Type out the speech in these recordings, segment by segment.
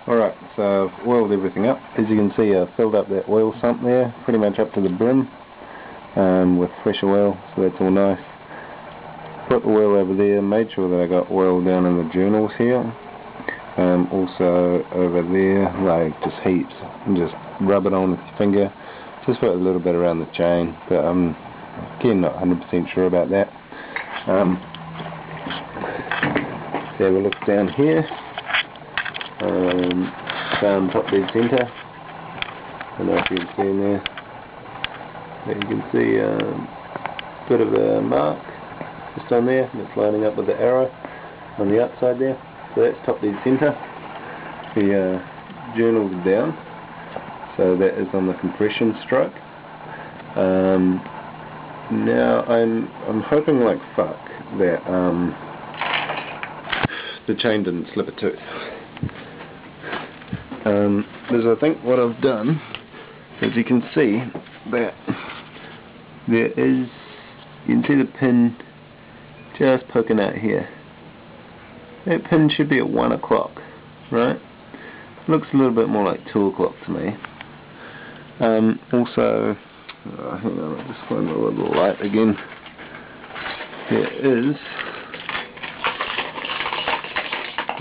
Alright, so I've oiled everything up. As you can see, I've filled up that oil sump there, pretty much up to the brim, with fresh oil, so that's all nice. Put the oil over there, made sure that I got oil down in the journals here. Also over there, like just heaps, and just rub it on with your finger. Just put a little bit around the chain, but I'm again not 100% sure about that. So have a look down here. Down top dead centre. I don't know if you can see in there. But you can see a bit of a mark just on there, and it's lining up with the arrow on the outside there. So that's top dead centre. The journal's down, so that is on the compression stroke. Now I'm hoping like fuck that the chain didn't slip a tooth. Because I think what I've done, as you can see, that there is, you can see the pin just poking out here. That pin should be at 1 o'clock, right? Looks a little bit more like 2 o'clock to me. Also, hang on, I'll just find a little light again. There is,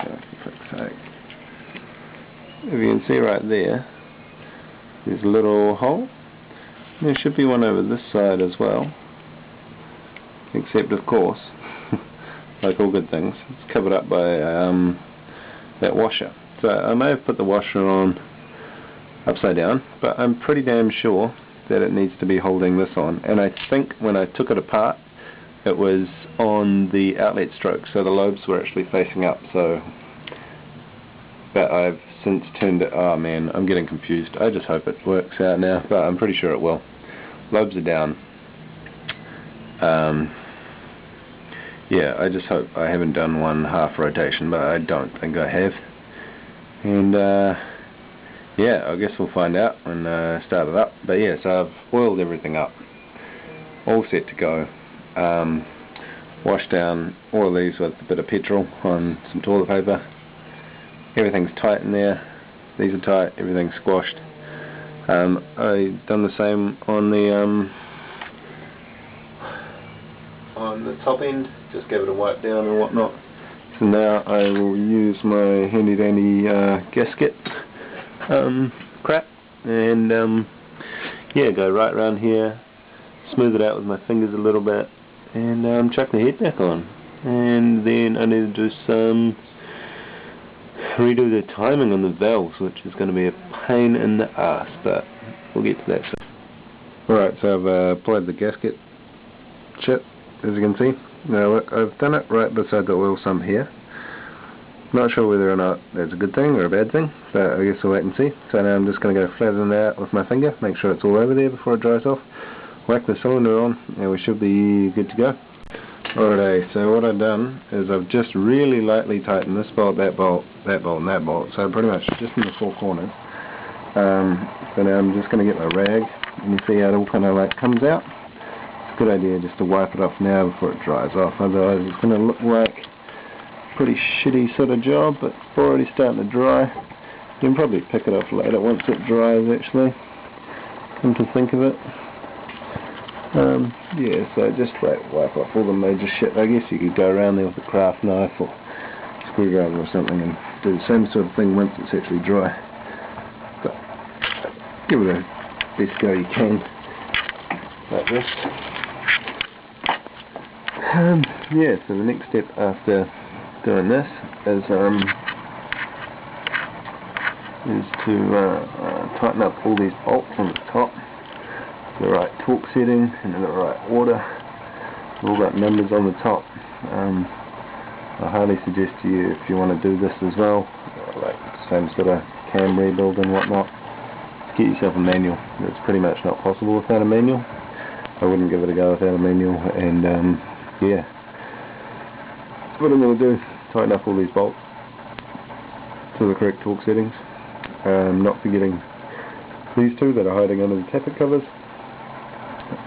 for fuck's sake. If you can see right there, there's a little hole. There should be one over this side as well. Except, of course, like all good things, it's covered up by that washer. So I may have put the washer on upside down, but I'm pretty damn sure that it needs to be holding this on. And I think when I took it apart, it was on the outlet stroke, so the lobes were actually facing up. So, but I've since turned it. Oh man, I'm getting confused. I just hope it works out now, but I'm pretty sure it will. Lobes are down. Yeah, I just hope I haven't done one half rotation, but I don't think I have. And yeah, I guess we'll find out when I start it up. But yeah, so I've oiled everything up, all set to go. Washed down all of these with a bit of petrol on some toilet paper. Everything's tight in there. These are tight, everything's squashed. I done the same on the top end, just gave it a wipe down and whatnot. So now I will use my handy dandy gasket crap and yeah, go right around here, smooth it out with my fingers a little bit, and chuck the head back on. And then I need to do some redo the timing on the valves, which is going to be a pain in the ass, but we'll get to that soon. Alright, so I've applied the gasket chip, as you can see. Now look, I've done it right beside the oil sump here. Not sure whether or not that's a good thing or a bad thing, but I guess we'll wait and see. So now I'm just going to go flatten it out with my finger, make sure it's all over there before it dries off. Whack the cylinder on, and we should be good to go. Alright, so what I've done is I've just really lightly tightened this bolt, that bolt, that bolt, and that bolt, so pretty much just in the four corners. So now I'm just going to get my rag, and you see how it all kind of like comes out. It's a good idea just to wipe it off now before it dries off, otherwise it's going to look like a pretty shitty sort of job, but it's already starting to dry. You can probably pick it off later once it dries actually, come to think of it. Yeah, so just wipe off all the major shit. I guess you could go around there with a craft knife or screwdriver or something and do the same sort of thing once it's actually dry. But give it a best go you can, like this. Yeah, so the next step after doing this is to tighten up all these bolts on the top. The right torque setting and in the right order. All got numbers on the top. I highly suggest to you, if you want to do this as well, like same sort of cam rebuild and whatnot, get yourself a manual. It's pretty much not possible without a manual. I wouldn't give it a go without a manual, and yeah. So what I'm going to do, tighten up all these bolts to the correct torque settings. Not forgetting these two that are hiding under the tappet covers.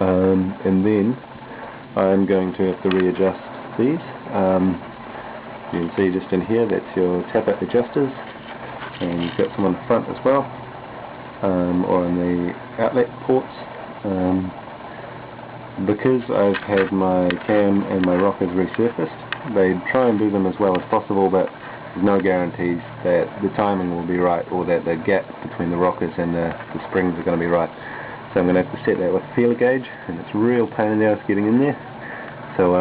And then I'm going to have to readjust these. You can see just in here, that's your tappet adjusters. and you've got some on the front as well, or on the outlet ports. Because I've had my cam and my rockers resurfaced, they try and do them as well as possible, but there's no guarantees that the timing will be right or that the gap between the rockers and the springs are going to be right. So I'm going to have to set that with a feeler gauge, and it's a real pain in the ass getting in there, so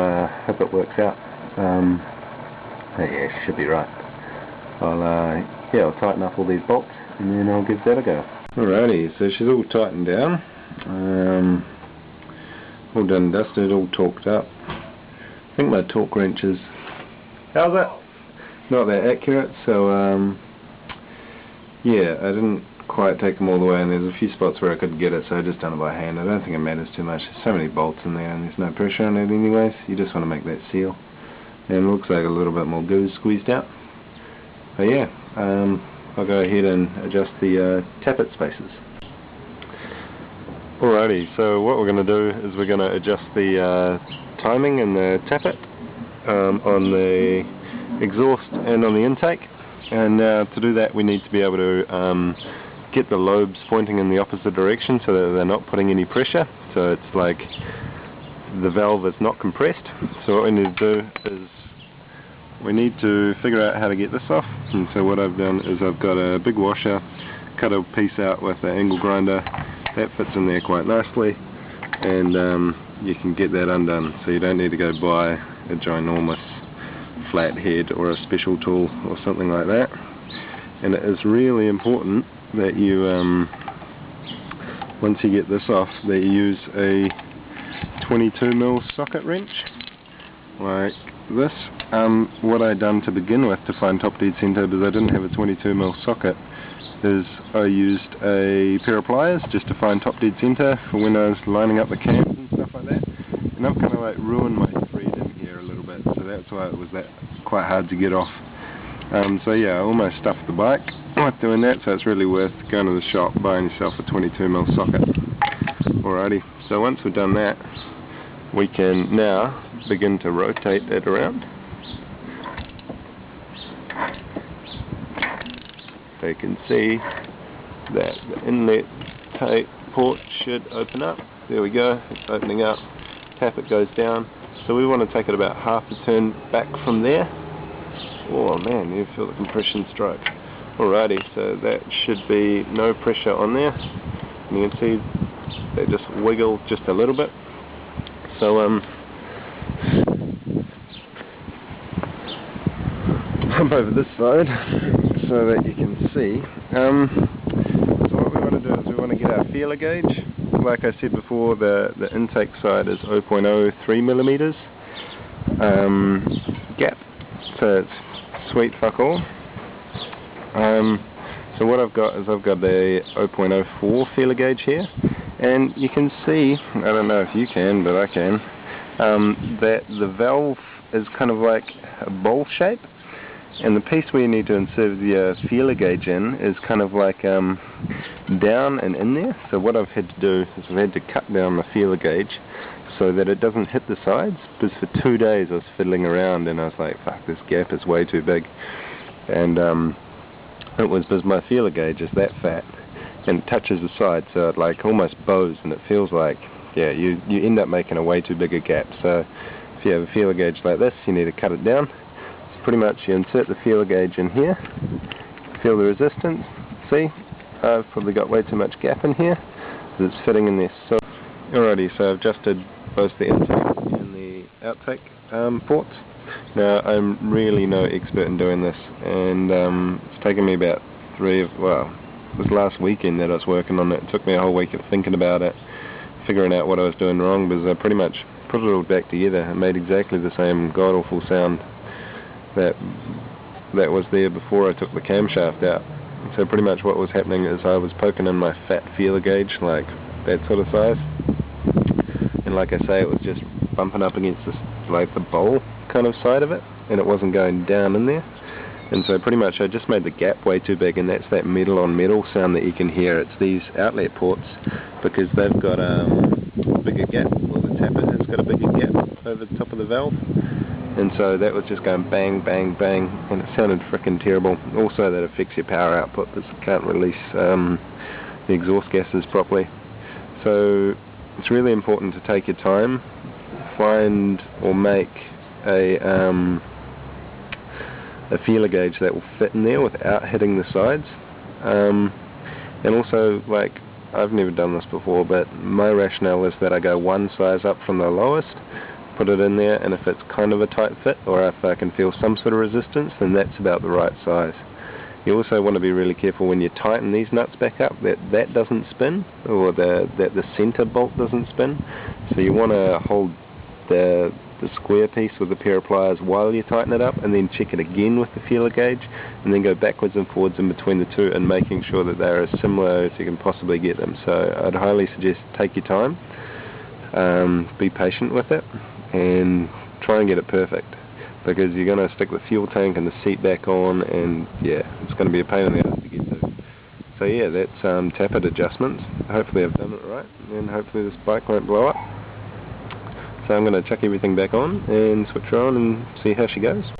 hope it works out. Yeah, it should be right. I'll tighten up all these bolts and then I'll give that a go. Alrighty, so she's all tightened down, all done and dusted, all torqued up. I think my torque wrench is, how's that? Not that accurate, so yeah, I didn't quite take them all the way, and there's a few spots where I couldn't get it, so I just done it by hand. I don't think it matters too much. There's so many bolts in there and there's no pressure on it anyways. You just want to make that seal, and it looks like a little bit more goo squeezed out. But yeah, I'll go ahead and adjust the tappet spaces. Alrighty, so what we're going to do is we're going to adjust the timing and the tappet on the exhaust and on the intake, and to do that we need to be able to get the lobes pointing in the opposite direction so that they're not putting any pressure, so it's like the valve is not compressed. So what we need to do is we need to figure out how to get this off, and so what I've done is I've got a big washer, cut a piece out with an angle grinder, that fits in there quite nicely, and you can get that undone, so you don't need to go buy a ginormous flat head or a special tool or something like that. And it is really important that you once you get this off, that you use a 22mm socket wrench like this. What I done to begin with to find top dead center, because I didn't have a 22mm socket, is I used a pair of pliers just to find top dead center for when I was lining up the cams and stuff like that, and I've kind of like ruined my thread in here a little bit, so that's why it was that quite hard to get off. So yeah, I almost stuffed the bike with doing that, so it's really worth going to the shop, buying yourself a 22mm socket. Alrighty, so once we've done that, we can now begin to rotate it around. So you can see that the inlet tape port should open up. There we go, it's opening up. Tappet goes down. So we want to take it about half a turn back from there. Oh man, you feel the compression stroke. Alrighty, so that should be no pressure on there. And you can see they just wiggle just a little bit. So jump over this side so that you can see. So what we want to do is we want to get our feeler gauge. Like I said before, the intake side is 0.03mm gap, so it's sweet fuck all. So what I've got is I've got a 0.04 feeler gauge here, and you can see, I don't know if you can, but I can, that the valve is kind of like a bowl shape, and the piece where you need to insert the feeler gauge in is kind of like down and in there. So what I've had to do is I've had to cut down the feeler gauge so that it doesn't hit the sides, because for 2 days I was fiddling around and I was like, fuck, this gap is way too big. And it was because my feeler gauge is that fat and it touches the side, so it like almost bows, and it feels like, yeah, you end up making a way too big a gap. So if you have a feeler gauge like this, you need to cut it down. Pretty much you insert the feeler gauge in here, feel the resistance, see, I've probably got way too much gap in here, because it's fitting in there. So, alrighty, so I've adjusted both the intake and the outtake ports. Now I'm really no expert in doing this, and it's taken me about it was last weekend that I was working on it. It took me a whole week of thinking about it, figuring out what I was doing wrong, because I pretty much put it all back together and made exactly the same god-awful sound that was there before I took the camshaft out. So pretty much what was happening is I was poking in my fat feeler gauge, like that sort of size, and like I say, it was just bumping up against this, like the bowl kind of side of it, and it wasn't going down in there. And so pretty much I just made the gap way too big, and that's that metal on metal sound that you can hear. It's these outlet ports, because they've got a bigger gap, or the tappet has got a bigger gap over the top of the valve. and so that was just going bang, bang, bang, and it sounded frickin' terrible. Also that affects your power output because it can't release the exhaust gases properly. So it's really important to take your time, find or make a feeler gauge that will fit in there without hitting the sides. And also, like, I've never done this before, but my rationale is that I go one size up from the lowest, put it in there, and if it's kind of a tight fit, or if I can feel some sort of resistance, then that's about the right size. You also want to be really careful when you tighten these nuts back up that doesn't spin, or that the center bolt doesn't spin. So you want to hold the square piece with a pair of pliers while you tighten it up, and then check it again with the feeler gauge, and then go backwards and forwards in between the two, and making sure that they're as similar as you can possibly get them. So I'd highly suggest take your time, be patient with it, and try and get it perfect, because you're going to stick the fuel tank and the seat back on, and yeah, it's going to be a pain in the ass to get to. So yeah, that's Tappet adjustments. Hopefully I've done it right, and hopefully this bike won't blow up. So I'm going to chuck everything back on and switch her on and see how she goes.